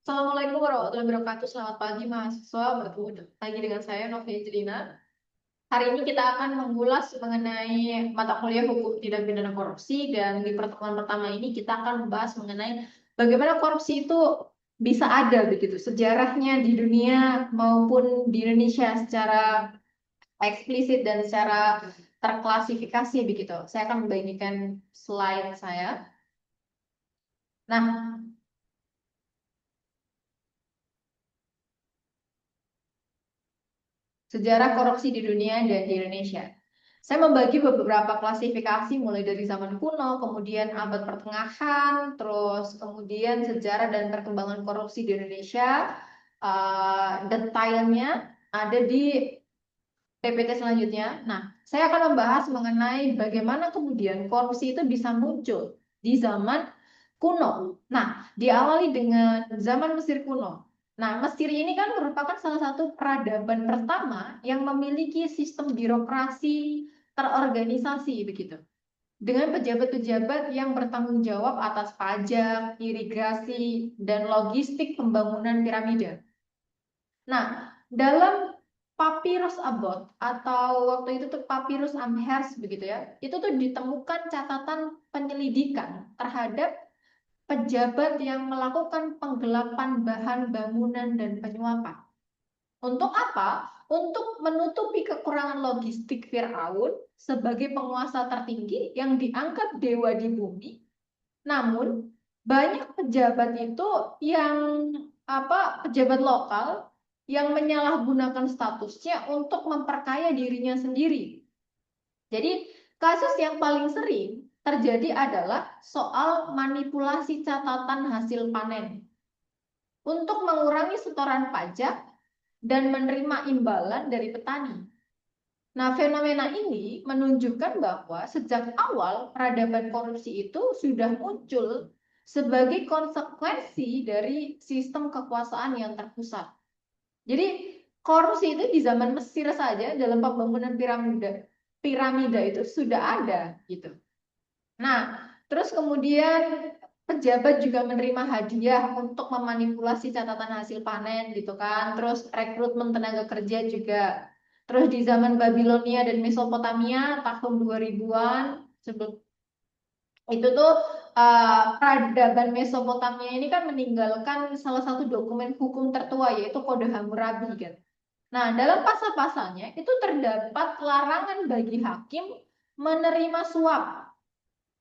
Assalamualaikum warahmatullahi wabarakatuh. Selamat pagi mahasiswa. Bertemu lagi dengan saya Novia Jelina. Hari ini kita akan mengulas mengenai mata kuliah Hukum Tindak Pidana Korupsi dan di pertemuan pertama ini kita akan membahas mengenai bagaimana korupsi itu bisa ada begitu sejarahnya di dunia maupun di Indonesia secara eksplisit dan secara terklasifikasi begitu. Saya akan membagikan slide saya. Nah, sejarah korupsi di dunia dan di Indonesia. Saya membagi beberapa klasifikasi mulai dari zaman kuno, kemudian abad pertengahan, terus kemudian sejarah dan perkembangan korupsi di Indonesia. Detailnya ada di PPT selanjutnya. Nah, saya akan membahas mengenai bagaimana kemudian korupsi itu bisa muncul di zaman kuno. Nah, diawali dengan zaman Mesir kuno. Nah, Mesir ini kan merupakan salah satu peradaban pertama yang memiliki sistem birokrasi terorganisasi begitu. Dengan pejabat-pejabat yang bertanggung jawab atas pajak, irigasi, dan logistik pembangunan piramida. Nah, dalam Papyrus Abbott atau waktu itu tuh Papyrus Amherst begitu ya, itu tuh ditemukan catatan penyelidikan terhadap pejabat yang melakukan penggelapan bahan bangunan dan penyuapan. Untuk apa? Untuk menutupi kekurangan logistik Firaun sebagai penguasa tertinggi yang diangkat dewa di bumi. Namun, banyak pejabat itu yang pejabat lokal yang menyalahgunakan statusnya untuk memperkaya dirinya sendiri. Jadi, kasus yang paling sering terjadi adalah soal manipulasi catatan hasil panen untuk mengurangi setoran pajak dan menerima imbalan dari petani. Nah, fenomena ini menunjukkan bahwa sejak awal peradaban korupsi itu sudah muncul sebagai konsekuensi dari sistem kekuasaan yang terpusat. Jadi, korupsi itu di zaman Mesir saja dalam pembangunan piramida itu sudah ada gitu. Nah, terus kemudian pejabat juga menerima hadiah untuk memanipulasi catatan hasil panen gitu kan. Terus rekrutmen tenaga kerja juga. Terus di zaman Babilonia dan Mesopotamia tahun 2000-an sebelum itu tuh peradaban Mesopotamia ini kan meninggalkan salah satu dokumen hukum tertua yaitu Kode Hammurabi kan. Nah, dalam pasal-pasalnya itu terdapat larangan bagi hakim menerima suap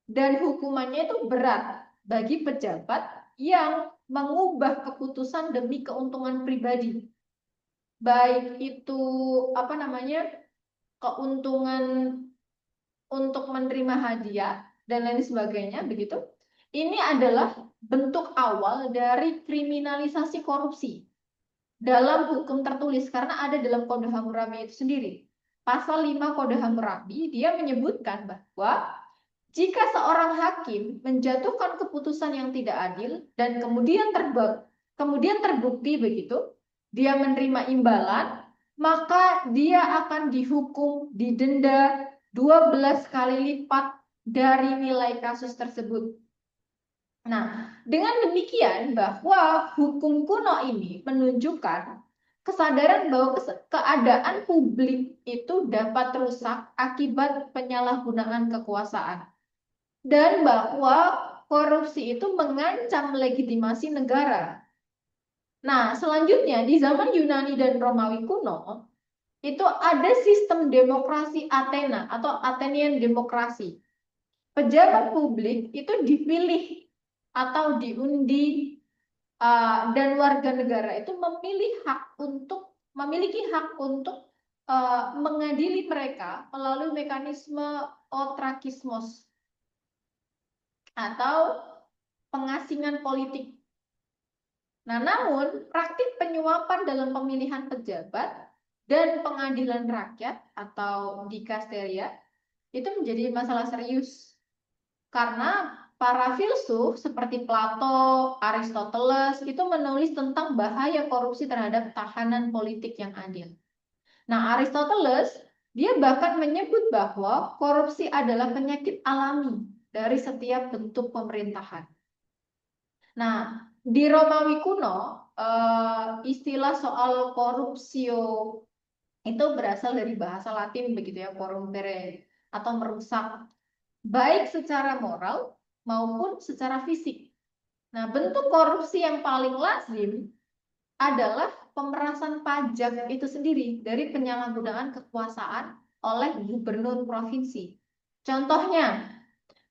dan hukumannya itu berat bagi pejabat yang mengubah keputusan demi keuntungan pribadi. Baik itu apa namanya? Keuntungan untuk menerima hadiah dan lain sebagainya begitu. Ini adalah bentuk awal dari kriminalisasi korupsi dalam hukum tertulis karena ada dalam Kode Hammurabi itu sendiri. Pasal 5 Kode Hammurabi dia menyebutkan bahwa jika seorang hakim menjatuhkan keputusan yang tidak adil dan kemudian terbukti begitu, dia menerima imbalan, maka dia akan dihukum didenda 12 kali lipat dari nilai kasus tersebut. Nah, dengan demikian bahwa hukum kuno ini menunjukkan kesadaran bahwa keadaan publik itu dapat rusak akibat penyalahgunaan kekuasaan dan bahwa korupsi itu mengancam legitimasi negara. Nah, selanjutnya di zaman Yunani dan Romawi kuno itu ada sistem demokrasi Athena atau Athenian demokrasi. Pejabat publik itu dipilih atau diundi dan warga negara itu memiliki hak untuk mengadili mereka melalui mekanisme otrakismos atau pengasingan politik. Nah, namun praktik penyuapan dalam pemilihan pejabat dan pengadilan rakyat atau dikasteria itu menjadi masalah serius karena para filsuf seperti Plato, Aristoteles itu menulis tentang bahaya korupsi terhadap tahanan politik yang adil. Nah, Aristoteles dia bahkan menyebut bahwa korupsi adalah penyakit alami dari setiap bentuk pemerintahan. Nah, di Romawi kuno, istilah soal korupsio itu berasal dari bahasa Latin begitu ya, corrumpere atau merusak, baik secara moral maupun secara fisik. Nah, bentuk korupsi yang paling lazim adalah pemerasan pajak itu sendiri dari penyalahgunaan kekuasaan oleh gubernur provinsi. Contohnya,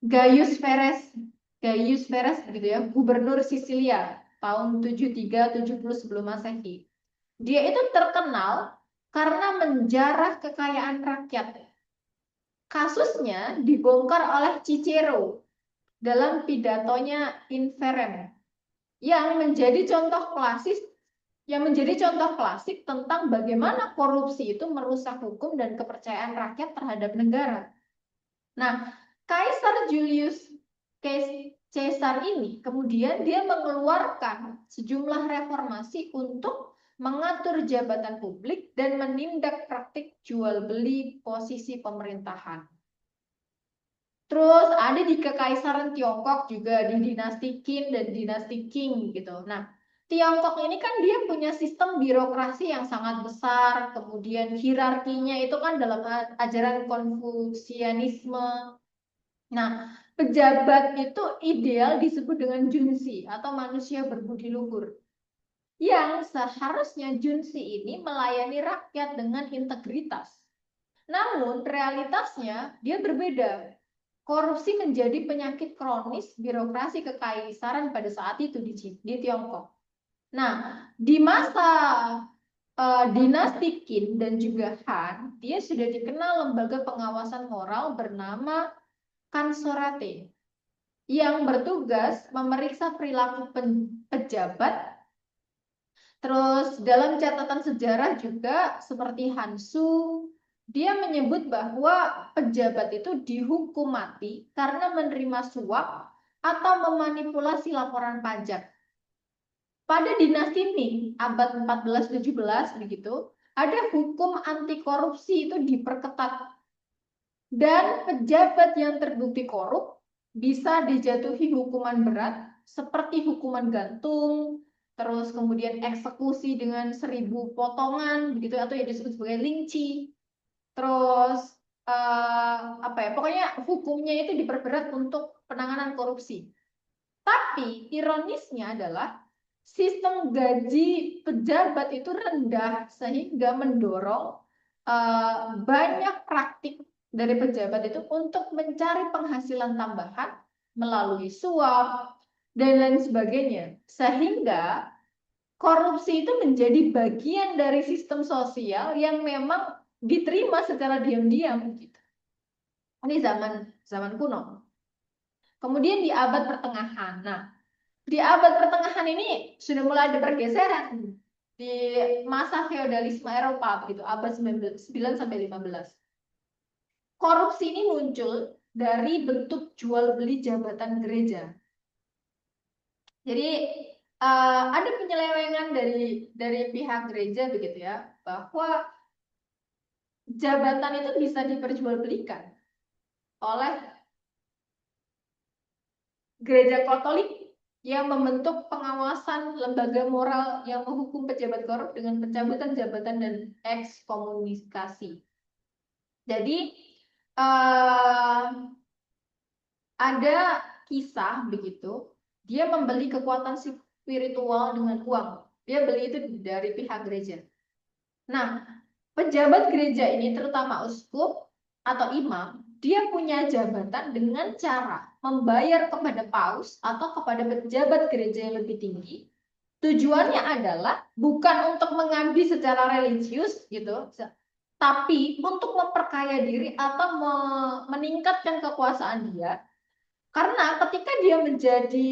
Gaius Verres, Gaius Verres gitu ya, gubernur Sisilia tahun 73-70 sebelum Masehi. Dia itu terkenal karena menjarah kekayaan rakyat. Kasusnya dibongkar oleh Cicero dalam pidatonya Inferem yang menjadi contoh klasik tentang bagaimana korupsi itu merusak hukum dan kepercayaan rakyat terhadap negara. Nah, Kaisar Julius Caesar ini kemudian dia mengeluarkan sejumlah reformasi untuk mengatur jabatan publik dan menindak praktik jual beli posisi pemerintahan. Terus ada di Kekaisaran Tiongkok juga di dinasti Qin dan dinasti Qing gitu. Nah, Tiongkok ini kan dia punya sistem birokrasi yang sangat besar, kemudian hierarkinya itu kan dalam ajaran Konfusianisme. Nah, pejabat itu ideal disebut dengan junshi atau manusia berbudi luhur. Yang seharusnya junshi ini melayani rakyat dengan integritas. Namun realitasnya dia berbeda. Korupsi menjadi penyakit kronis birokrasi kekaisaran pada saat itu di Tiongkok. Nah, di masa dinasti Qin dan juga Han, dia sudah dikenal lembaga pengawasan moral bernama Kansorate yang bertugas memeriksa perilaku pejabat. Terus dalam catatan sejarah juga seperti Hansu, dia menyebut bahwa pejabat itu dihukum mati karena menerima suap atau memanipulasi laporan pajak. Pada dinasti Ming abad 14-17 begitu, ada hukum anti korupsi itu diperketat dan pejabat yang terbukti korup bisa dijatuhi hukuman berat seperti hukuman gantung, terus kemudian eksekusi dengan 1000 potongan begitu atau yang disebut sebagai lynching. Terus apa ya? Pokoknya hukumnya itu diperberat untuk penanganan korupsi. Tapi ironisnya adalah sistem gaji pejabat itu rendah sehingga mendorong banyak praktik dari pejabat itu untuk mencari penghasilan tambahan melalui suap dan lain sebagainya. Sehingga korupsi itu menjadi bagian dari sistem sosial yang memang diterima secara diam-diam gitu. Ini zaman kuno. Kemudian di abad pertengahan. Nah, di abad pertengahan ini sudah mulai ada pergeseran di masa feodalisme Eropa gitu, abad 9 sampai 15. Korupsi ini muncul dari bentuk jual beli jabatan gereja. Jadi ada penyelewengan dari pihak gereja begitu ya, bahwa jabatan itu bisa diperjualbelikan oleh gereja Katolik yang membentuk pengawasan lembaga moral yang menghukum pejabat korup dengan pencabutan jabatan dan ekskomunikasi. Jadi ada kisah begitu, dia membeli kekuatan spiritual dengan uang. Dia beli itu dari pihak gereja. Nah, pejabat gereja ini terutama uskup atau imam, dia punya jabatan dengan cara membayar kepada paus atau kepada pejabat gereja yang lebih tinggi. Tujuannya adalah bukan untuk mengabdi secara religius gitu, tapi untuk memperkaya diri atau meningkatkan kekuasaan dia. Karena ketika dia menjadi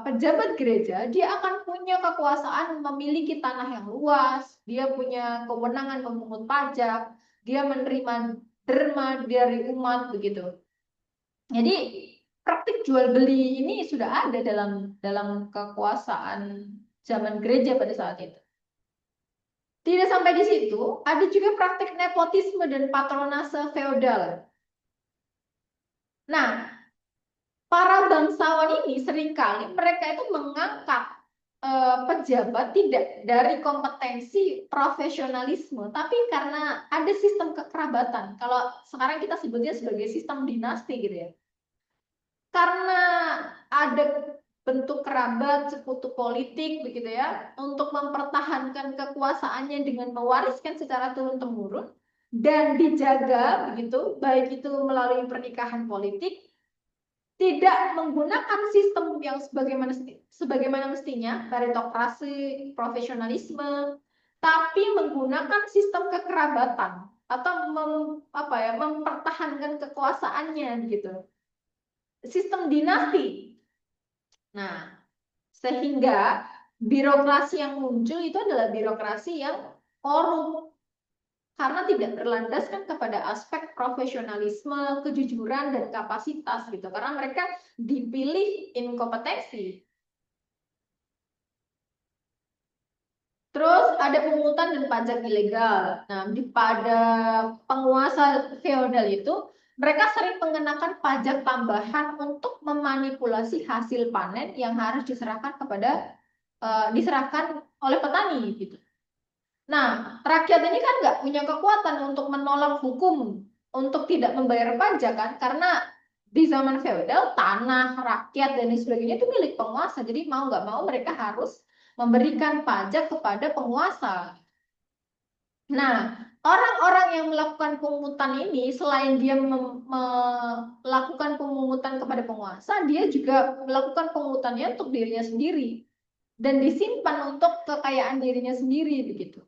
pejabat gereja, dia akan punya kekuasaan memiliki tanah yang luas, dia punya kewenangan memungut pajak, dia menerima derma dari umat begitu. Jadi praktik jual beli ini sudah ada dalam kekuasaan zaman gereja pada saat itu. Tidak sampai di situ, ada juga praktik nepotisme dan patronase feodal. Nah, para bangsawan ini seringkali mereka itu mengangkat pejabat tidak dari kompetensi profesionalisme, tapi karena ada sistem kekerabatan. Kalau sekarang kita sebutnya sebagai sistem dinasti gitu ya. Karena ada bentuk kerabat, sekutu politik begitu ya, untuk mempertahankan kekuasaannya dengan mewariskan secara turun-temurun dan dijaga begitu, baik itu melalui pernikahan politik, tidak menggunakan sistem yang sebagaimana mestinya, meritokrasi, profesionalisme, tapi menggunakan sistem kekerabatan atau mempertahankan kekuasaannya gitu. Sistem dinasti. Nah, sehingga birokrasi yang muncul itu adalah birokrasi yang korup karena tidak berlandaskan kepada aspek profesionalisme, kejujuran, dan kapasitas gitu. Karena mereka dipilih inkompetensi. Terus ada pungutan dan pajak ilegal. Nah, pada penguasa feodal itu mereka sering mengenakan pajak tambahan untuk memanipulasi hasil panen yang harus diserahkan oleh petani gitu. Nah, rakyat ini kan nggak punya kekuatan untuk menolak hukum untuk tidak membayar pajak kan, karena di zaman feodal tanah, rakyat dan lain sebagainya itu milik penguasa. Jadi mau nggak mau mereka harus memberikan pajak kepada penguasa. Nah, orang-orang yang melakukan pungutan ini selain dia melakukan pemungutan kepada penguasa, dia juga melakukan pungutannya untuk dirinya sendiri dan disimpan untuk kekayaan dirinya sendiri begitu.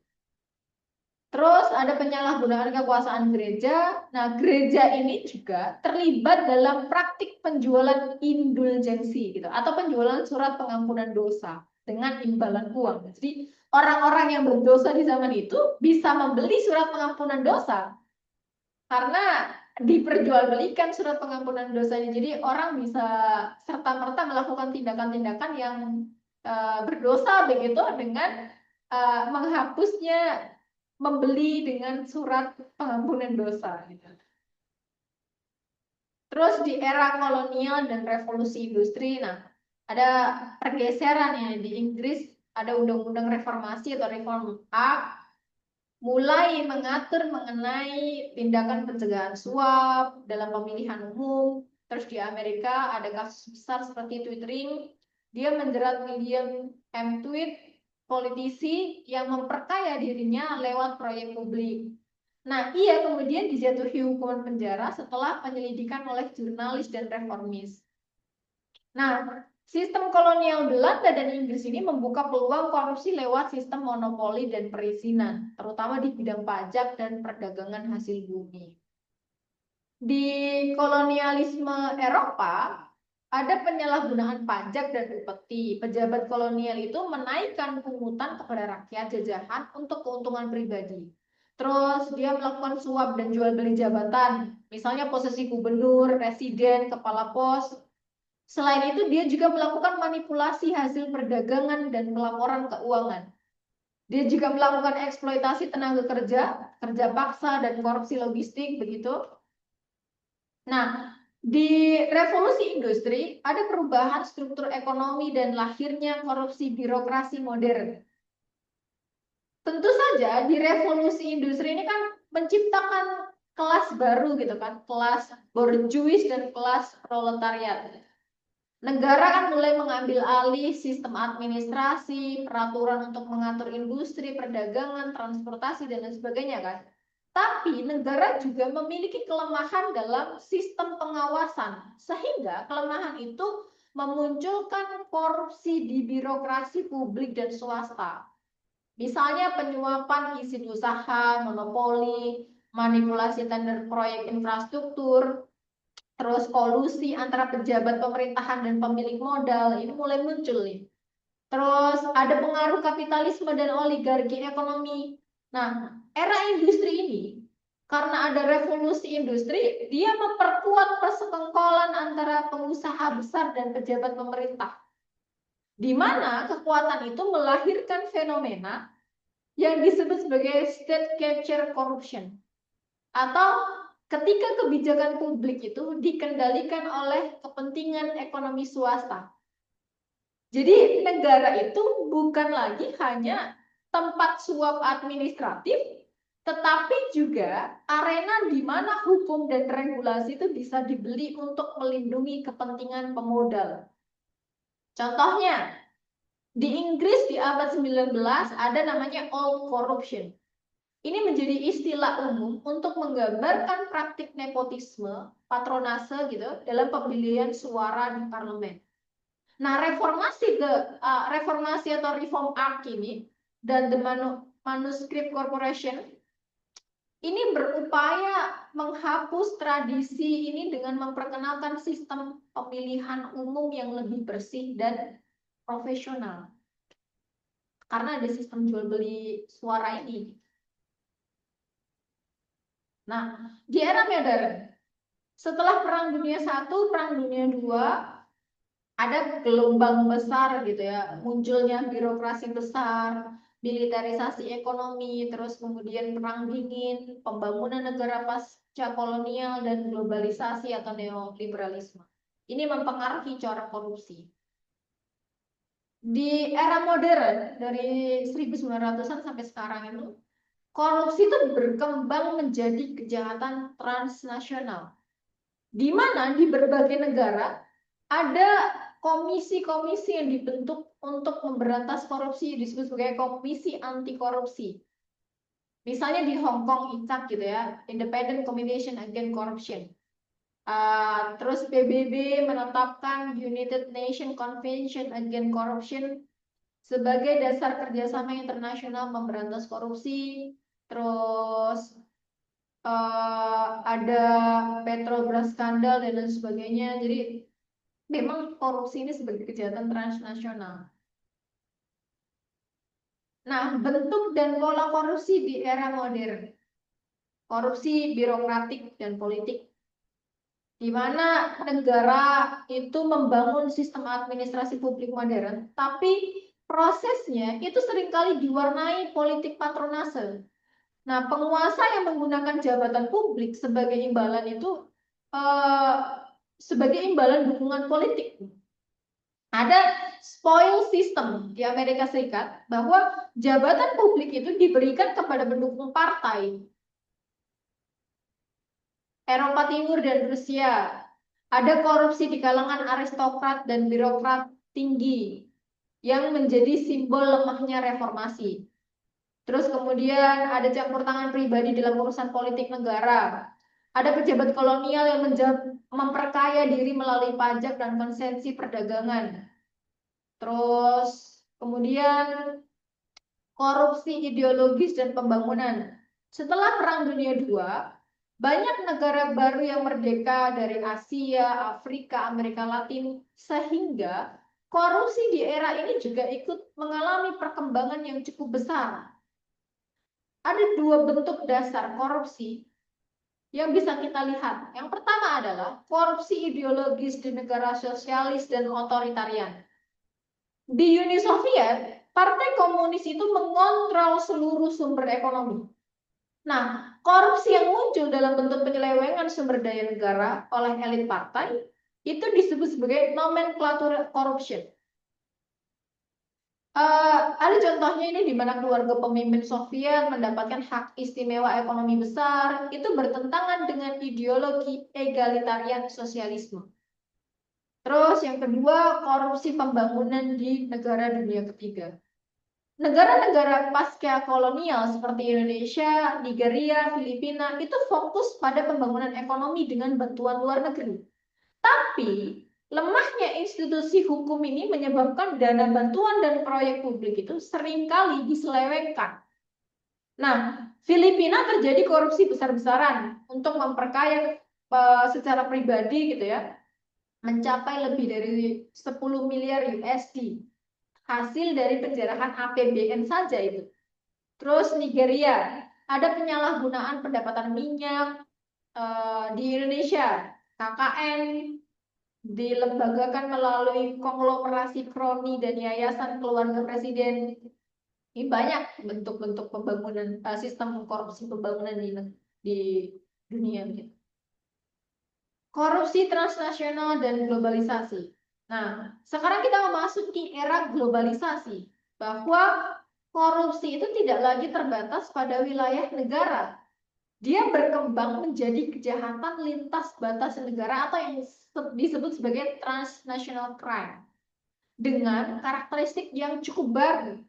Terus ada penyalahgunaan kekuasaan gereja. Nah, gereja ini juga terlibat dalam praktik penjualan indulgensi gitu atau penjualan surat pengampunan dosa dengan imbalan uang. Jadi orang-orang yang berdosa di zaman itu bisa membeli surat pengampunan dosa karena diperjualbelikan surat pengampunan dosa ini. Jadi orang bisa serta-merta melakukan tindakan-tindakan yang berdosa begitu dengan menghapusnya membeli dengan surat pengampunan dosa gitu. Terus di era kolonial dan revolusi industri, nah ada pergeseran ya di Inggris, ada undang-undang reformasi atau Reform Act mulai mengatur mengenai tindakan pencegahan suap dalam pemilihan umum. Terus di Amerika ada kasus besar seperti Twittering, dia menjerat William M. Tweed, politisi yang memperkaya dirinya lewat proyek publik. Nah, ia kemudian dijatuhi hukuman penjara setelah penyelidikan oleh jurnalis dan reformis. Nah, sistem kolonial Belanda dan Inggris ini membuka peluang korupsi lewat sistem monopoli dan perizinan, terutama di bidang pajak dan perdagangan hasil bumi. Di kolonialisme Eropa, ada penyalahgunaan pajak dan upeti. Pejabat kolonial itu menaikkan pungutan kepada rakyat jajahan untuk keuntungan pribadi. Terus dia melakukan suap dan jual beli jabatan, misalnya posisi gubernur, presiden, kepala pos. Selain itu dia juga melakukan manipulasi hasil perdagangan dan pelaporan keuangan. Dia juga melakukan eksploitasi tenaga kerja, kerja paksa dan korupsi logistik begitu. Nah, di revolusi industri ada perubahan struktur ekonomi dan lahirnya korupsi birokrasi modern. Tentu saja di revolusi industri ini kan menciptakan kelas baru gitu kan, kelas borjuis dan kelas proletariat. Negara kan mulai mengambil alih sistem administrasi, peraturan untuk mengatur industri, perdagangan, transportasi dan lain sebagainya kan. Tapi negara juga memiliki kelemahan dalam sistem pengawasan, sehingga kelemahan itu memunculkan korupsi di birokrasi publik dan swasta. Misalnya penyuapan izin usaha, monopoli, manipulasi tender proyek infrastruktur, terus kolusi antara pejabat pemerintahan dan pemilik modal, ini mulai muncul nih. Terus ada pengaruh kapitalisme dan oligarki ekonomi. Nah, era industri ini, karena ada revolusi industri, dia memperkuat persekongkolan antara pengusaha besar dan pejabat pemerintah. Di mana kekuatan itu melahirkan fenomena yang disebut sebagai state capture corruption atau ketika kebijakan publik itu dikendalikan oleh kepentingan ekonomi swasta. Jadi negara itu bukan lagi hanya tempat suap administratif, tetapi juga arena di mana hukum dan regulasi itu bisa dibeli untuk melindungi kepentingan pemodal. Contohnya, di Inggris di abad 19 ada namanya old corruption. Ini menjadi istilah umum untuk menggambarkan praktik nepotisme, patronase gitu dalam pemilihan suara di parlemen. Nah, reformasi atau reform act ini dan the Manuscript Corporation ini berupaya menghapus tradisi ini dengan memperkenalkan sistem pemilihan umum yang lebih bersih dan profesional. Karena ada sistem jual beli suara ini. Nah, di era modern, setelah Perang Dunia I, Perang Dunia II, ada gelombang besar gitu ya, munculnya birokrasi besar, militerisasi ekonomi, terus kemudian perang dingin, pembangunan negara pasca kolonial, dan globalisasi atau neoliberalisme. Ini mempengaruhi corak korupsi. Di era modern, dari 1900-an sampai sekarang itu, korupsi itu berkembang menjadi kejahatan transnasional, di mana di berbagai negara ada komisi-komisi yang dibentuk untuk memberantas korupsi, disebut sebagai komisi anti korupsi. Misalnya di Hong Kong, ICAC gitu ya, Independent Commission Against Corruption. Terus PBB menetapkan United Nations Convention Against Corruption sebagai dasar kerjasama internasional memberantas korupsi. Terus ada Petrobras skandal dan lain sebagainya. Jadi memang korupsi ini sebagai kejahatan transnasional. Nah, bentuk dan pola korupsi di era modern. Korupsi birokratik dan politik, di mana negara itu membangun sistem administrasi publik modern, tapi prosesnya itu seringkali diwarnai politik patronase. Nah, penguasa yang menggunakan jabatan publik sebagai imbalan itu sebagai imbalan dukungan politik. Ada spoil system di Amerika Serikat bahwa jabatan publik itu diberikan kepada pendukung partai. Eropa Timur dan Rusia, ada korupsi di kalangan aristokrat dan birokrat tinggi yang menjadi simbol lemahnya reformasi. Terus kemudian ada campur tangan pribadi dalam urusan politik negara. Ada pejabat kolonial yang memperkaya diri melalui pajak dan konsesi perdagangan. Terus kemudian korupsi ideologis dan pembangunan. Setelah Perang Dunia II, banyak negara baru yang merdeka dari Asia, Afrika, Amerika Latin, sehingga korupsi di era ini juga ikut mengalami perkembangan yang cukup besar. Ada dua bentuk dasar korupsi yang bisa kita lihat. Yang pertama adalah korupsi ideologis di negara sosialis dan otoritarian. Di Uni Soviet, Partai Komunis itu mengontrol seluruh sumber ekonomi. Nah, korupsi yang muncul dalam bentuk penyelewengan sumber daya negara oleh elit partai itu disebut sebagai nomenklatur corruption. Ada contohnya ini di mana keluarga pemimpin Soviet mendapatkan hak istimewa ekonomi besar, itu bertentangan dengan ideologi egalitarian sosialisme. Terus yang kedua, korupsi pembangunan di negara dunia ketiga. Negara-negara pasca kolonial seperti Indonesia, Nigeria, Filipina itu fokus pada pembangunan ekonomi dengan bantuan luar negeri. Tapi lemahnya institusi hukum ini menyebabkan dana bantuan dan proyek publik itu seringkali diselewengkan. Nah, Filipina terjadi korupsi besar-besaran untuk memperkaya secara pribadi gitu ya, mencapai lebih dari 10 miliar USD hasil dari penjarahan APBN saja itu. Terus Nigeria, ada penyalahgunaan pendapatan minyak di Indonesia, KKN dilembagakan melalui konglomerasi kroni dan yayasan keluarga presiden. Ini banyak bentuk-bentuk pembangunan sistem korupsi pembangunan di dunia gitu. korupsi transnasional dan globalisasi. Nah, sekarang kita memasuki era globalisasi, bahwa korupsi itu tidak lagi terbatas pada wilayah negara. Dia berkembang menjadi kejahatan lintas batas negara atau yang disebut sebagai transnational crime dengan karakteristik yang cukup baru.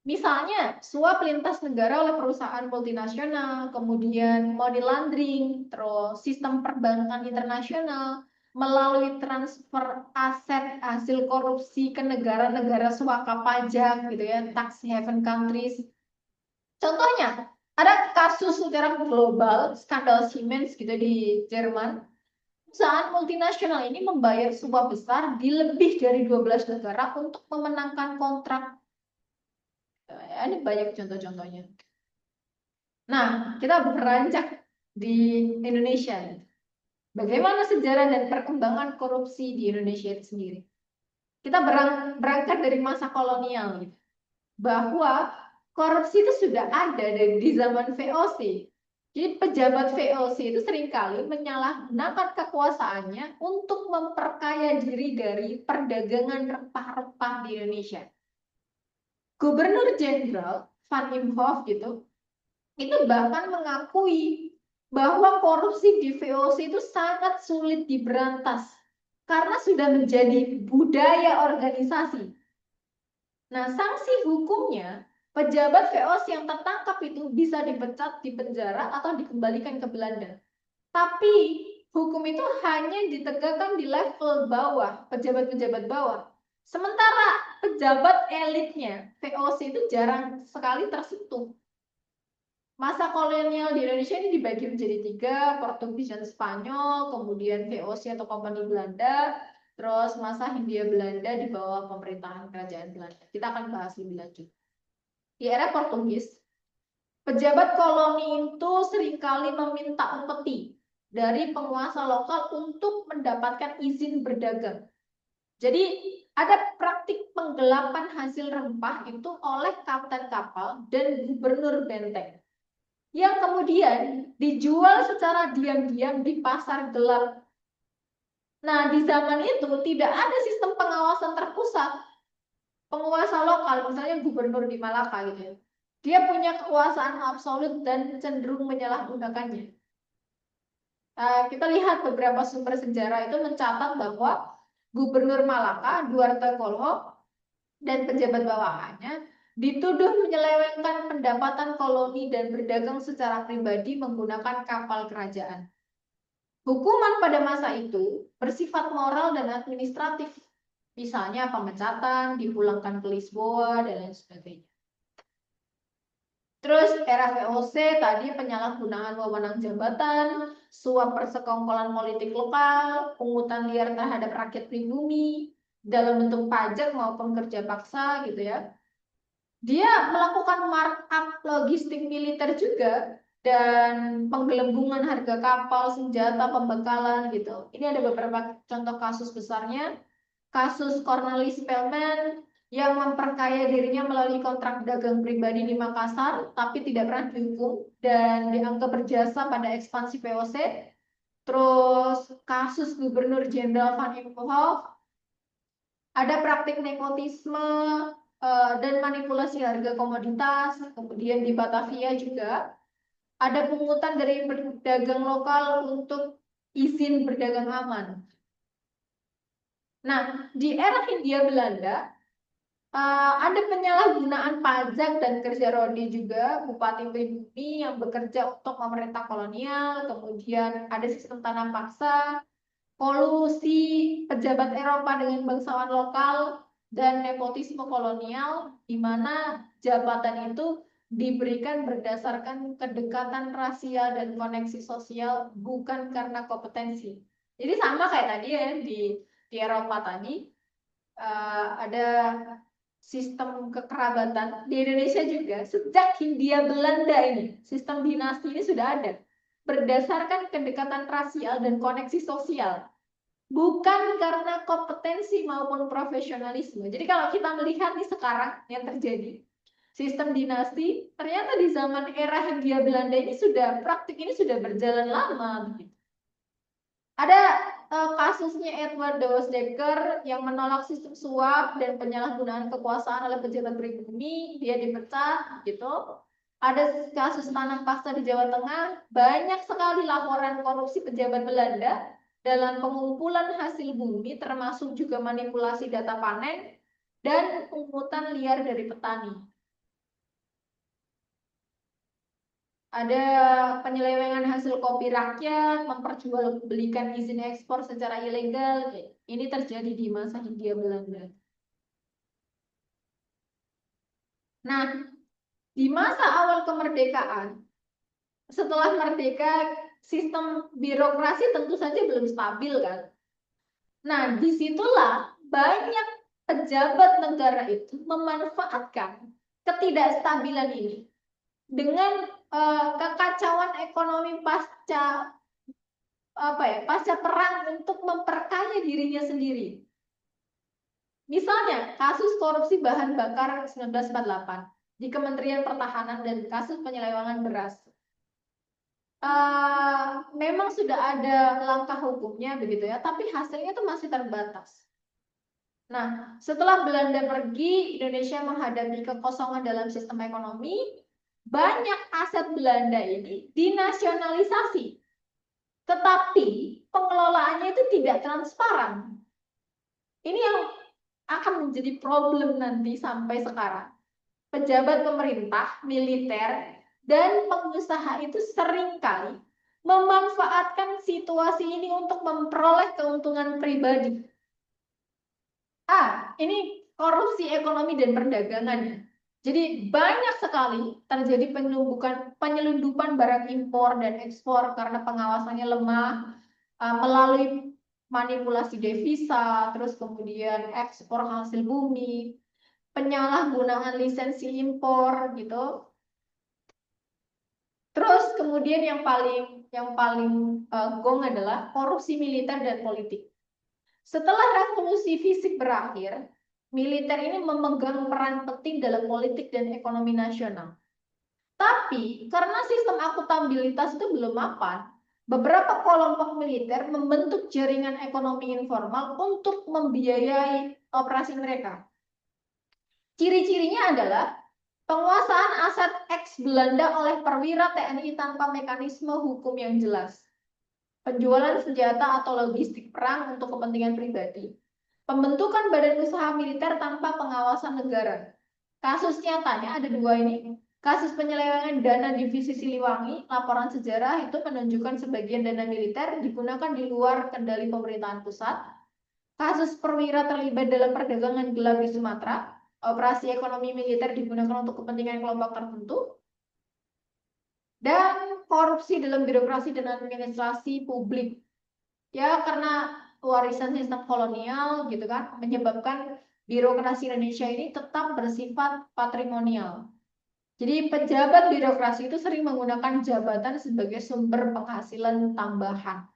Misalnya, suap lintas negara oleh perusahaan multinasional, kemudian money laundering, terus sistem perbankan internasional, melalui transfer aset hasil korupsi ke negara-negara suaka pajak, gitu ya, tax haven countries. Contohnya, ada kasus secara global, skandal Siemens gitu di Jerman. Perusahaan multinasional ini membayar suap besar di lebih dari 12 negara untuk memenangkan kontrak. Ada banyak contoh-contohnya. Nah, kita beranjak di Indonesia. Bagaimana sejarah dan perkembangan korupsi di Indonesia itu sendiri? Kita berangkat dari masa kolonial, gitu. Bahwa korupsi itu sudah ada di zaman VOC. Jadi pejabat VOC itu seringkali menyalahgunakan kekuasaannya untuk memperkaya diri dari perdagangan rempah-rempah di Indonesia. Gubernur Jenderal Van Imhoff gitu, itu bahkan mengakui bahwa korupsi di VOC itu sangat sulit diberantas karena sudah menjadi budaya organisasi. Nah, sanksi hukumnya, pejabat VOC yang tertangkap itu bisa dipecat, dipenjara, atau dikembalikan ke Belanda. Tapi hukum itu hanya ditegakkan di level bawah, pejabat-pejabat bawah. Sementara pejabat elitnya, VOC itu jarang sekali tersentuh. Masa kolonial di Indonesia ini dibagi menjadi 3, Portugis dan Spanyol, kemudian VOC atau Kompani Belanda, terus masa Hindia Belanda di bawah pemerintahan kerajaan Belanda. Kita akan bahas lebih lanjut. Di era Portugis, pejabat koloni itu seringkali meminta upeti dari penguasa lokal untuk mendapatkan izin berdagang. Jadi ada praktik penggelapan hasil rempah itu oleh kapten kapal dan gubernur benteng, yang kemudian dijual secara diam-diam di pasar gelap. Nah, di zaman itu tidak ada sistem pengawasan terpusat. Penguasa lokal, misalnya gubernur di Malaka gitu ya, dia punya kekuasaan absolut dan cenderung menyalahgunakannya. Kita lihat beberapa sumber sejarah itu mencatat bahwa Gubernur Malaka, Duarte Kolho, dan pejabat bawahannya dituduh menyelewengkan pendapatan koloni dan berdagang secara pribadi menggunakan kapal kerajaan. Hukuman pada masa itu bersifat moral dan administratif, misalnya pemecatan, dipulangkan ke Lisboa, dan lain sebagainya. Terus era VOC tadi penyalahgunaan wewenang jabatan, suap persekongkolan politik lokal, pungutan liar terhadap rakyat pribumi dalam bentuk pajak maupun kerja paksa gitu ya. Dia melakukan markup logistik militer juga dan penggelembungan harga kapal, senjata, pembekalan gitu. Ini ada beberapa contoh kasus besarnya. Kasus Cornelis Spelman yang memperkaya dirinya melalui kontrak dagang pribadi di Makassar, tapi tidak pernah dihukum dan dianggap berjasa pada ekspansi VOC. Terus kasus Gubernur Jenderal Van Imhoff, ada praktik nepotisme dan manipulasi harga komoditas. Kemudian di Batavia juga ada pungutan dari pedagang lokal untuk izin berdagang aman. Nah, di era Hindia Belanda, ada penyalahgunaan pajak dan kerja rodi juga, bupati pribumi yang bekerja untuk pemerintah kolonial, kemudian ada sistem tanam paksa, kolusi pejabat Eropa dengan bangsawan lokal, dan nepotisme kolonial, di mana jabatan itu diberikan berdasarkan kedekatan rasial dan koneksi sosial, bukan karena kompetensi. Jadi sama kayak tadi ya di Eropa tadi, ada sistem kekerabatan. Di Indonesia juga sejak Hindia Belanda ini sistem dinasti ini sudah ada berdasarkan kedekatan rasial dan koneksi sosial, bukan karena kompetensi maupun profesionalisme. Jadi kalau kita melihat nih sekarang yang terjadi sistem dinasti, ternyata di zaman era Hindia Belanda ini sudah praktik ini sudah berjalan lama. Ada kasusnya Edward Dekker yang menolak sistem suap dan penyalahgunaan kekuasaan oleh pejabat pribumi, dia dipecat gitu. Ada kasus tanam paksa di Jawa Tengah, banyak sekali laporan korupsi pejabat Belanda dalam pengumpulan hasil bumi, termasuk juga manipulasi data panen dan pungutan liar dari petani. Ada penyelewengan hasil kopi rakyat, memperjualbelikan izin ekspor secara ilegal. Ini terjadi di masa Hindia Belanda. Nah, di masa awal kemerdekaan, setelah merdeka, sistem birokrasi tentu saja belum stabil kan. Nah, disitulah banyak pejabat negara itu memanfaatkan ketidakstabilan ini dengan kekacauan ekonomi pasca perang untuk memperkaya dirinya sendiri. Misalnya, kasus korupsi bahan bakar 1948 di Kementerian Pertahanan dan kasus penyelewengan beras. Memang sudah ada langkah hukumnya begitu ya, tapi hasilnya itu masih terbatas. Nah, setelah Belanda pergi, Indonesia menghadapi kekosongan dalam sistem ekonomi, banyak aset Belanda ini dinasionalisasi. Tetapi pengelolaannya itu tidak transparan. Ini yang akan menjadi problem nanti sampai sekarang. Pejabat pemerintah, militer, dan pengusaha itu seringkali memanfaatkan situasi ini untuk memperoleh keuntungan pribadi. Ini korupsi ekonomi dan perdagangannya. Jadi banyak sekali terjadi penyelundupan barang impor dan ekspor karena pengawasannya lemah, melalui manipulasi devisa, terus kemudian ekspor hasil bumi, penyalahgunaan lisensi impor gitu. Terus kemudian yang paling gong adalah korupsi militer dan politik. Setelah revolusi fisik berakhir, militer ini memegang peran penting dalam politik dan ekonomi nasional. Tapi karena sistem akuntabilitas itu belum mapan, beberapa kelompok militer membentuk jaringan ekonomi informal untuk membiayai operasi mereka. Ciri-cirinya adalah penguasaan aset ex Belanda oleh perwira TNI tanpa mekanisme hukum yang jelas, penjualan senjata atau logistik perang untuk kepentingan pribadi, pembentukan badan usaha militer tanpa pengawasan negara. Kasus nyatanya ada dua ini. Kasus penyelewengan dana divisi Siliwangi, laporan sejarah itu menunjukkan sebagian dana militer digunakan di luar kendali pemerintahan pusat. Kasus perwira terlibat dalam perdagangan gelap di Sumatera, operasi ekonomi militer digunakan untuk kepentingan kelompok tertentu. Dan korupsi dalam birokrasi dan administrasi publik. Ya, karena warisan sistem kolonial gitu kan, menyebabkan birokrasi Indonesia ini tetap bersifat patrimonial. Jadi pejabat birokrasi itu sering menggunakan jabatan sebagai sumber penghasilan tambahan.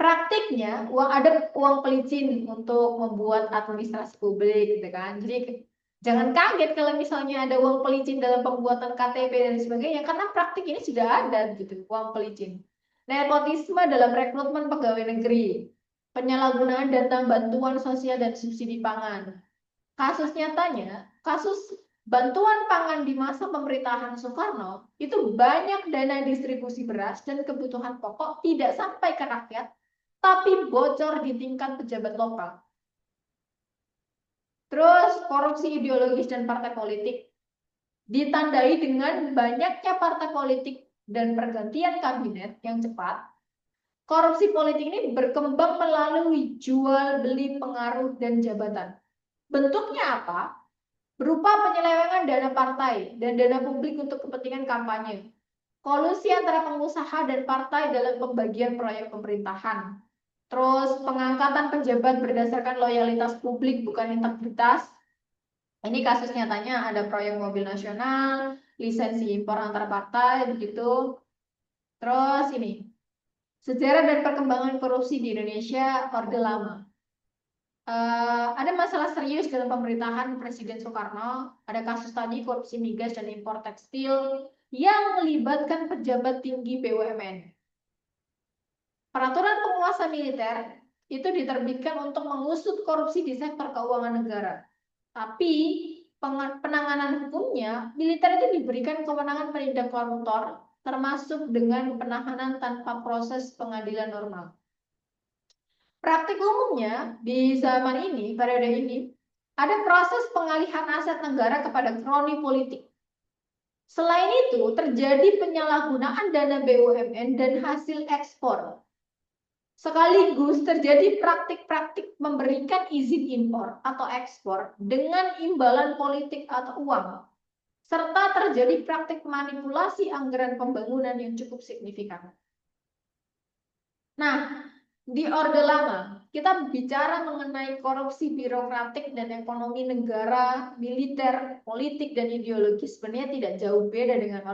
Praktiknya ada uang pelicin untuk membuat administrasi publik gitu kan. Jadi jangan kaget kalau misalnya ada uang pelicin dalam pembuatan KTP dan sebagainya, karena praktik ini sudah ada gitu, uang pelicin. Nepotisme dalam rekrutmen pegawai negeri, penyalahgunaan dana bantuan sosial dan subsidi pangan. Kasus nyatanya, kasus bantuan pangan di masa pemerintahan Soekarno, itu banyak dana distribusi beras dan kebutuhan pokok tidak sampai ke rakyat, tapi bocor di tingkat pejabat lokal. Terus korupsi ideologis dan partai politik ditandai dengan banyaknya partai politik dan pergantian kabinet yang cepat. Korupsi politik ini berkembang melalui jual beli pengaruh dan jabatan. Bentuknya apa? Berupa penyelewengan dana partai dan dana publik untuk kepentingan kampanye. Kolusi antara pengusaha dan partai dalam pembagian proyek pemerintahan. Terus pengangkatan pejabat berdasarkan loyalitas publik bukan integritas. Ini kasus nyatanya ada proyek mobil nasional, lisensi impor antar partai begitu. Terus ini sejarah dan perkembangan korupsi di Indonesia Orde Lama. Ada masalah serius dalam pemerintahan Presiden Soekarno. Ada kasus tadi korupsi migas dan impor tekstil yang melibatkan pejabat tinggi BUMN. Peraturan penguasa militer itu diterbitkan untuk mengusut korupsi di sektor keuangan negara. Tapi penanganan hukumnya, militer itu diberikan kewenangan menindak koruptor, termasuk dengan penahanan tanpa proses pengadilan normal. Praktik umumnya di zaman ini, periode ini, ada proses pengalihan aset negara kepada kroni politik. Selain itu, terjadi penyalahgunaan dana BUMN dan hasil ekspor. Sekaligus terjadi praktik-praktik memberikan izin impor atau ekspor dengan imbalan politik atau uang, serta terjadi praktik manipulasi anggaran pembangunan yang cukup signifikan. Nah, di Orde Lama, kita bicara mengenai korupsi birokratik dan ekonomi negara, militer, politik, dan ideologis. Sebenarnya tidak jauh beda dengan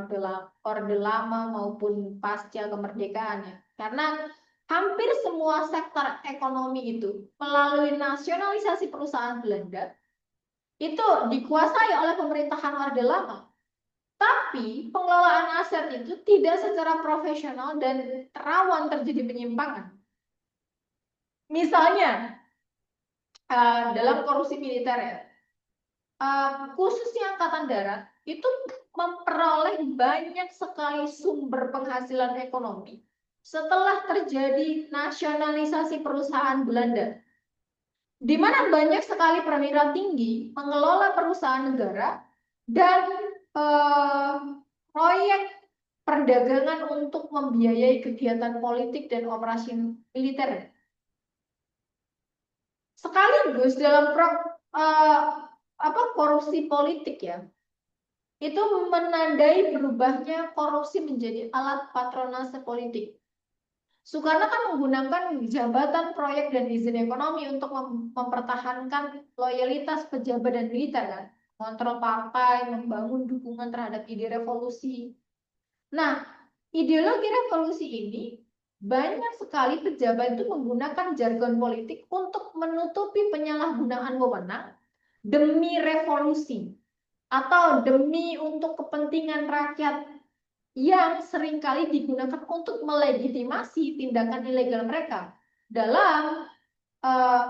Orde Lama maupun pasca kemerdekaan ya. Karena hampir semua sektor ekonomi itu melalui nasionalisasi perusahaan Belanda itu dikuasai oleh pemerintahan Orde Lama. Tapi pengelolaan aset itu tidak secara profesional dan rawan terjadi penyimpangan. Misalnya dalam korupsi militer ya, khususnya Angkatan Darat itu memperoleh banyak sekali sumber penghasilan ekonomi setelah terjadi nasionalisasi perusahaan Belanda, di mana banyak sekali perwira tinggi mengelola perusahaan negara dan proyek perdagangan untuk membiayai kegiatan politik dan operasi militer. Sekaligus dalam korupsi politik ya, itu menandai berubahnya korupsi menjadi alat patronase politik. Soekarno kan menggunakan jabatan, proyek, dan izin ekonomi untuk mempertahankan loyalitas pejabat dan militer kan, kontrol partai, membangun dukungan terhadap ide revolusi. Nah, ideologi revolusi ini banyak sekali pejabat itu menggunakan jargon politik untuk menutupi penyalahgunaan wewenang demi revolusi atau demi untuk kepentingan rakyat yang seringkali digunakan untuk melegitimasi tindakan ilegal mereka dalam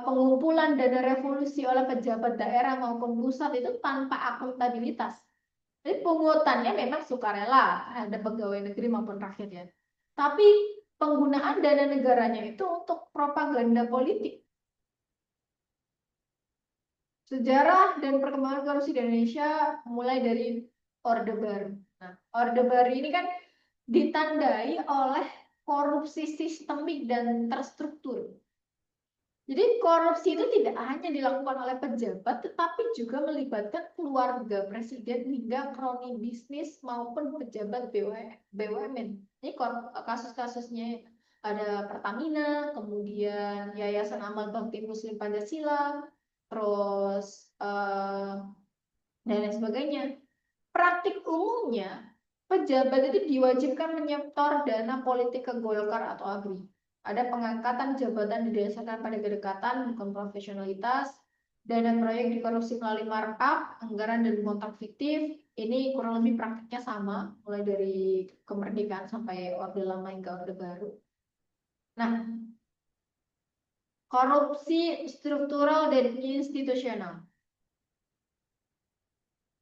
pengumpulan dana revolusi oleh pejabat daerah maupun pusat itu tanpa akuntabilitas. Jadi pungutannya memang sukarela, ada pegawai negeri maupun rakyat ya. Tapi penggunaan dana negaranya itu untuk propaganda politik. Sejarah dan perkembangan korupsi di Indonesia mulai dari Orde Baru. Nah, Orde Baru ini kan ditandai oleh korupsi sistemik dan terstruktur. Jadi korupsi itu tidak hanya dilakukan oleh pejabat, tetapi juga melibatkan keluarga presiden hingga kroni bisnis maupun pejabat BUMN. Ini kasus-kasusnya ada Pertamina, kemudian Yayasan Amal Bakti Muslim Pancasila, terus dan lain sebagainya. Praktik umumnya pejabat itu diwajibkan menyetor dana politik ke Golkar atau ABRI. Ada pengangkatan jabatan didasarkan pada kedekatan, bukan profesionalitas, dana proyek dikorupsi melalui markup, anggaran dan kontrak fiktif. Ini kurang lebih praktiknya sama, mulai dari kemerdekaan sampai Orde Lama hingga Orde Baru. Nah, korupsi struktural dan institusional.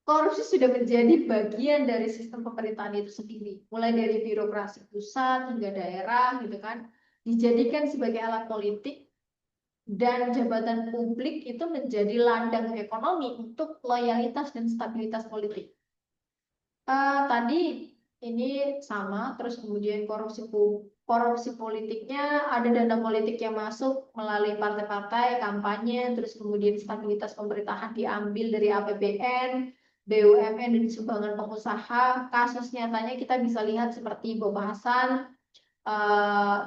Korupsi sudah menjadi bagian dari sistem pemerintahan itu sendiri, mulai dari birokrasi pusat hingga daerah, gitu kan, dijadikan sebagai alat politik dan jabatan publik itu menjadi ladang ekonomi untuk loyalitas dan stabilitas politik. Tadi ini sama, terus kemudian korupsi politiknya ada dana politik yang masuk melalui partai-partai, kampanye, terus kemudian stabilitas pemerintahan diambil dari APBN, BUMN, dan sumbangan pengusaha. Kasus nyatanya kita bisa lihat seperti Bob Hasan,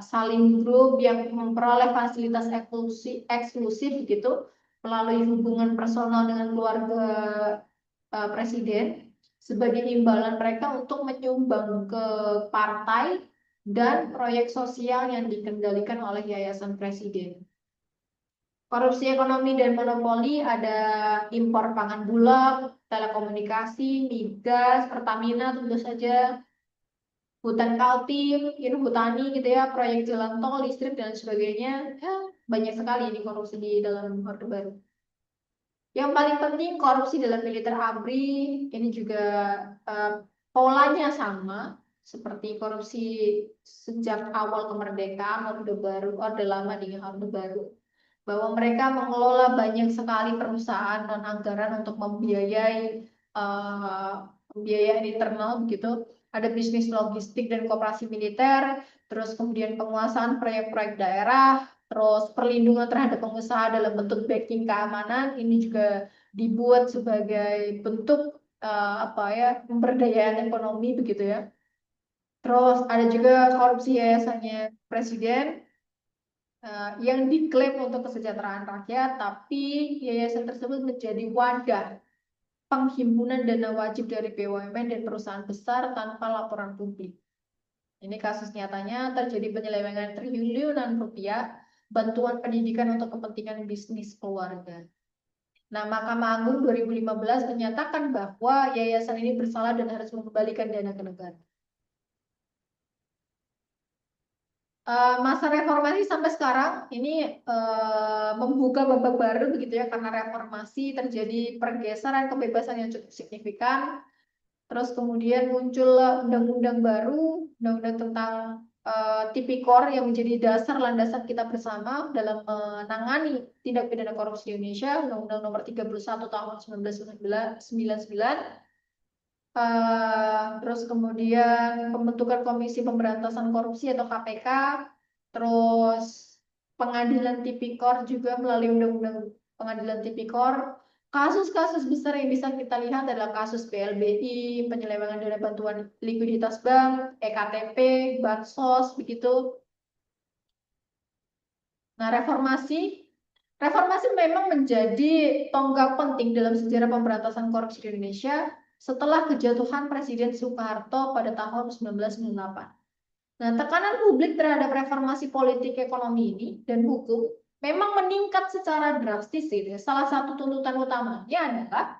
Salim Group yang memperoleh fasilitas eksklusif gitu melalui hubungan personal dengan keluarga presiden sebagai imbalan mereka untuk menyumbang ke partai dan proyek sosial yang dikendalikan oleh Yayasan Presiden. Korupsi ekonomi dan monopoli ada impor pangan bulog, telekomunikasi, migas, Pertamina tentu saja. hutan Kaltim, Hutani gitu ya, proyek jalan tol, listrik dan sebagainya. Ya, banyak sekali ini korupsi di dalam Orde Baru. Yang paling penting korupsi dalam militer ABRI ini juga eh, polanya sama seperti korupsi sejak awal kemerdekaan Orde Baru, Orde Lama dengan Orde Baru, bahwa mereka mengelola banyak sekali perusahaan non anggaran untuk eh, membiayai internal begitu. Ada bisnis logistik dan koperasi militer, terus kemudian penguasaan proyek-proyek daerah, terus perlindungan terhadap pengusaha dalam bentuk backing keamanan ini juga dibuat sebagai bentuk apa ya, pemberdayaan ekonomi begitu ya. Terus ada juga korupsi yayasannya presiden yang diklaim untuk kesejahteraan rakyat, tapi yayasan tersebut menjadi wadah penghimpunan dana wajib dari BUMN dan perusahaan besar tanpa laporan publik. Ini kasus nyatanya terjadi penyelewengan triliunan rupiah bantuan pendidikan untuk kepentingan bisnis keluarga. Nah, Mahkamah Agung 2015 menyatakan bahwa yayasan ini bersalah dan harus mengembalikan dana ke negara. Masa reformasi sampai sekarang ini membuka babak baru begitu ya, karena reformasi terjadi pergeseran kebebasan yang cukup signifikan. Terus kemudian muncul undang-undang baru, undang-undang tentang tipikor yang menjadi dasar landasan kita bersama dalam menangani tindak pidana korupsi di Indonesia, Undang-Undang Nomor 31 Tahun 1999. Terus kemudian pembentukan Komisi Pemberantasan Korupsi atau KPK, terus pengadilan tipikor juga melalui Undang-Undang Pengadilan Tipikor. Kasus-kasus besar yang bisa kita lihat adalah kasus PLBI, penyelewengan dana bantuan likuiditas bank, EKTP, bansos, begitu. Nah, reformasi memang menjadi tonggak penting dalam sejarah pemberantasan korupsi di Indonesia setelah kejatuhan Presiden Soeharto pada tahun 1998. Nah, tekanan publik terhadap reformasi politik ekonomi ini dan hukum memang meningkat secara drastis gitu ya. Salah satu tuntutan utamanya adalah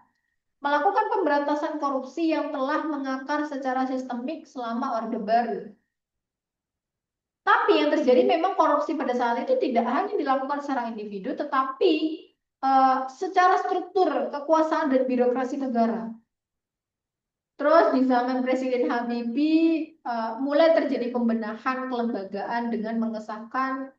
melakukan pemberantasan korupsi yang telah mengakar secara sistemik selama Orde Baru. Tapi yang terjadi memang korupsi pada saat itu tidak hanya dilakukan secara individu, tetapi secara struktur kekuasaan dan birokrasi negara. Terus di zaman Presiden Habibie mulai terjadi pembenahan kelembagaan dengan mengesahkan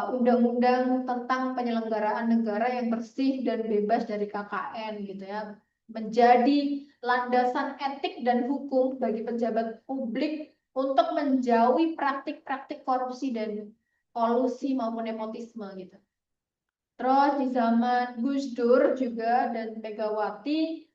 undang-undang tentang penyelenggaraan negara yang bersih dan bebas dari KKN gitu ya, menjadi landasan etik dan hukum bagi pejabat publik untuk menjauhi praktik-praktik korupsi dan kolusi maupun nepotisme gitu. Terus di zaman Gus Dur juga dan Megawati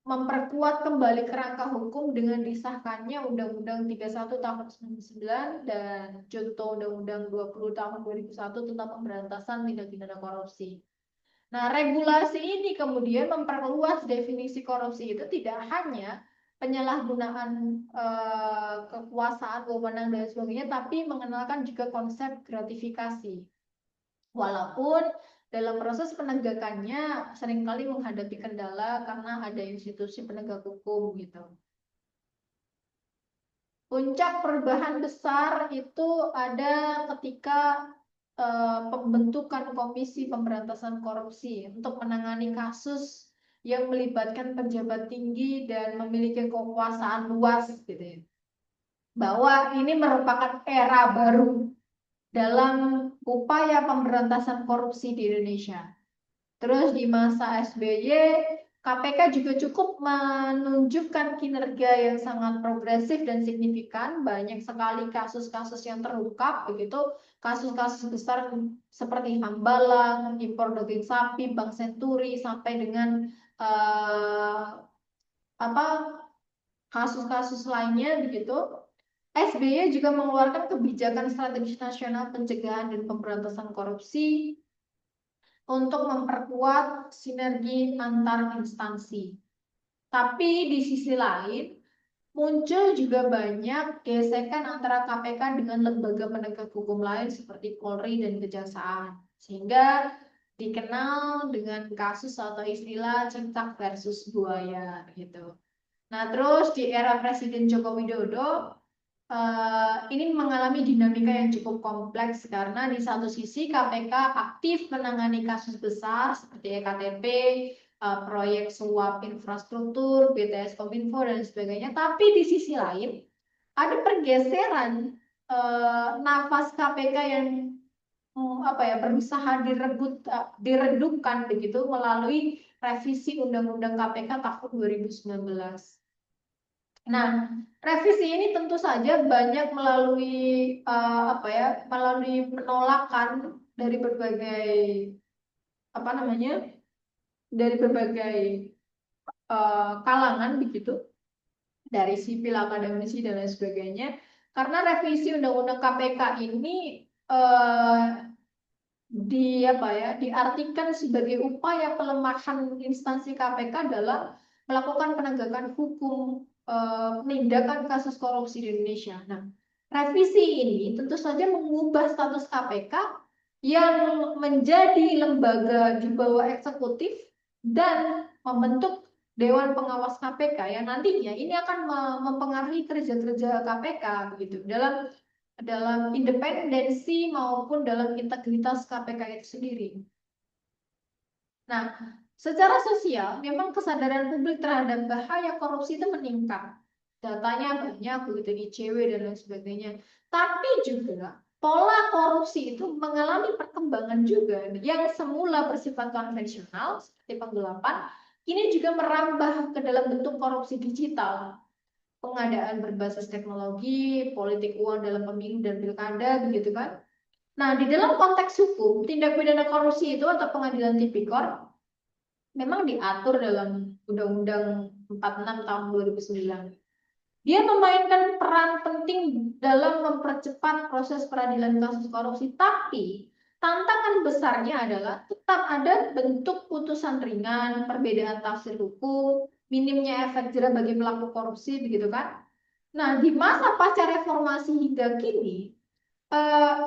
memperkuat kembali kerangka hukum dengan disahkannya Undang-Undang 31 tahun 1999 dan Contoh Undang-Undang 20 tahun 2001 tentang pemberantasan tindak pidana korupsi. Nah, regulasi ini kemudian memperluas definisi korupsi itu tidak hanya penyalahgunaan kekuasaan, wewenang dan sebagainya, tapi mengenalkan juga konsep gratifikasi. Walaupun dalam proses penegakannya seringkali menghadapi kendala karena ada institusi penegak hukum gitu. Puncak perubahan besar itu ada ketika pembentukan Komisi Pemberantasan Korupsi untuk menangani kasus yang melibatkan pejabat tinggi dan memiliki kekuasaan luas gitu ya. Bahwa ini merupakan era baru dalam upaya pemberantasan korupsi di Indonesia. Terus di masa SBY, KPK juga cukup menunjukkan kinerja yang sangat progresif dan signifikan. Banyak sekali kasus-kasus yang terungkap, begitu kasus-kasus besar seperti Hambalang, impor daging sapi, Bank Senturi, sampai dengan uh, apa kasus-kasus lainnya begitu. SBY juga mengeluarkan kebijakan strategis nasional pencegahan dan pemberantasan korupsi untuk memperkuat sinergi antar instansi. Tapi di sisi lain, muncul juga banyak gesekan antara KPK dengan lembaga penegak hukum lain seperti Polri dan Kejaksaan. Sehingga dikenal dengan kasus atau istilah cicak versus buaya gitu. Nah, terus di era Presiden Joko Widodo, ini mengalami dinamika yang cukup kompleks karena di satu sisi KPK aktif menangani kasus besar seperti EKTP, proyek suap infrastruktur, BTS Kominfo dan sebagainya. Tapi di sisi lain ada pergeseran nafas KPK yang berusaha diredupkan begitu melalui revisi Undang-Undang KPK tahun 2019. Nah, revisi ini tentu saja banyak melalui melalui penolakan dari berbagai dari berbagai kalangan begitu, dari sipil, akademisi dan lain sebagainya. Karena revisi Undang-Undang KPK ini diartikan sebagai upaya pelemahan instansi KPK dalam melakukan penegakan hukum penindakan kasus korupsi di Indonesia. Nah, revisi ini tentu saja mengubah status KPK yang menjadi lembaga di bawah eksekutif dan membentuk Dewan Pengawas KPK yang nantinya ini akan mempengaruhi kerja-kerja KPK begitu dalam independensi maupun dalam integritas KPK itu sendiri. Nah, secara sosial memang kesadaran publik terhadap bahaya korupsi itu meningkat. Datanya banyak begitu di ICW dan lain sebagainya. Tapi juga pola korupsi itu mengalami perkembangan juga yang semula bersifat konvensional seperti penggelapan, ini juga merambah ke dalam bentuk korupsi digital, pengadaan berbasis teknologi, politik uang dalam pemilu dan pilkada, begitu kan? Nah, di dalam konteks hukum, tindak pidana korupsi itu atau pengadilan tipikor memang diatur dalam Undang-Undang 46 tahun 2009. Dia memainkan peran penting dalam mempercepat proses peradilan kasus korupsi, tapi tantangan besarnya adalah tetap ada bentuk putusan ringan, perbedaan tafsir hukum, minimnya efek jerah bagi pelaku korupsi, begitu kan? Nah, di masa pasca reformasi hingga kini,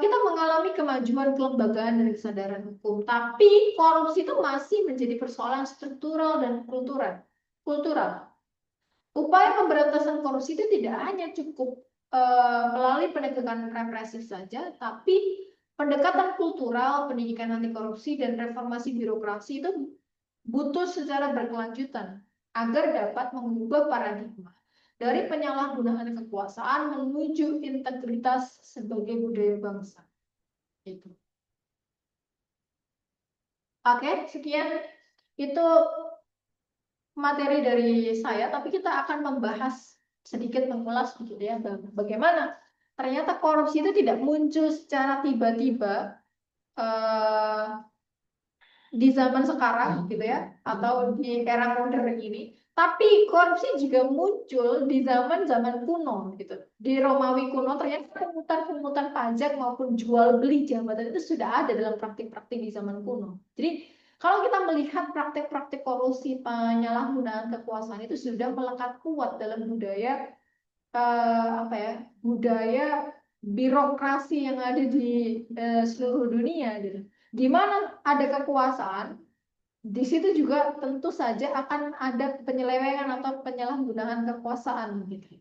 kita mengalami kemajuan kelembagaan dan kesadaran hukum, tapi korupsi itu masih menjadi persoalan struktural dan kultural. Upaya pemberantasan korupsi itu tidak hanya cukup melalui penegakan represif saja, tapi pendekatan kultural, pendidikan anti korupsi, dan reformasi birokrasi itu butuh secara berkelanjutan agar dapat mengubah paradigma dari penyalahgunaan kekuasaan menuju integritas sebagai budaya bangsa. Itu. Oke, sekian itu materi dari saya, tapi kita akan membahas sedikit mengulas begitu ya, bagaimana ternyata korupsi itu tidak muncul secara tiba-tiba di zaman sekarang gitu ya, atau di era modern ini, tapi korupsi juga muncul di zaman-zaman kuno gitu. Di Romawi kuno ternyata pungutan-pungutan pajak maupun jual beli jabatan itu sudah ada dalam praktik-praktik di zaman kuno. Jadi kalau kita melihat praktik-praktik korupsi, penyalahgunaan kekuasaan itu sudah melekat kuat dalam budaya budaya birokrasi yang ada di seluruh dunia gitu. Di mana ada kekuasaan, di situ juga tentu saja akan ada penyelewengan atau penyalahgunaan kekuasaan gitu.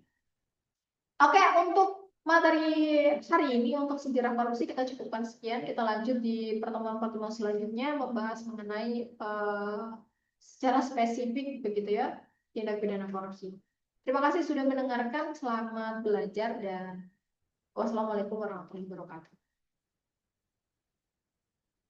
Oke, untuk materi hari ini untuk sejarah korupsi kita cukupkan sekian. Kita lanjut di pertemuan-pertemuan selanjutnya membahas mengenai secara spesifik begitu ya tindak pidana korupsi. Terima kasih sudah mendengarkan. Selamat belajar dan wassalamualaikum warahmatullahi wabarakatuh.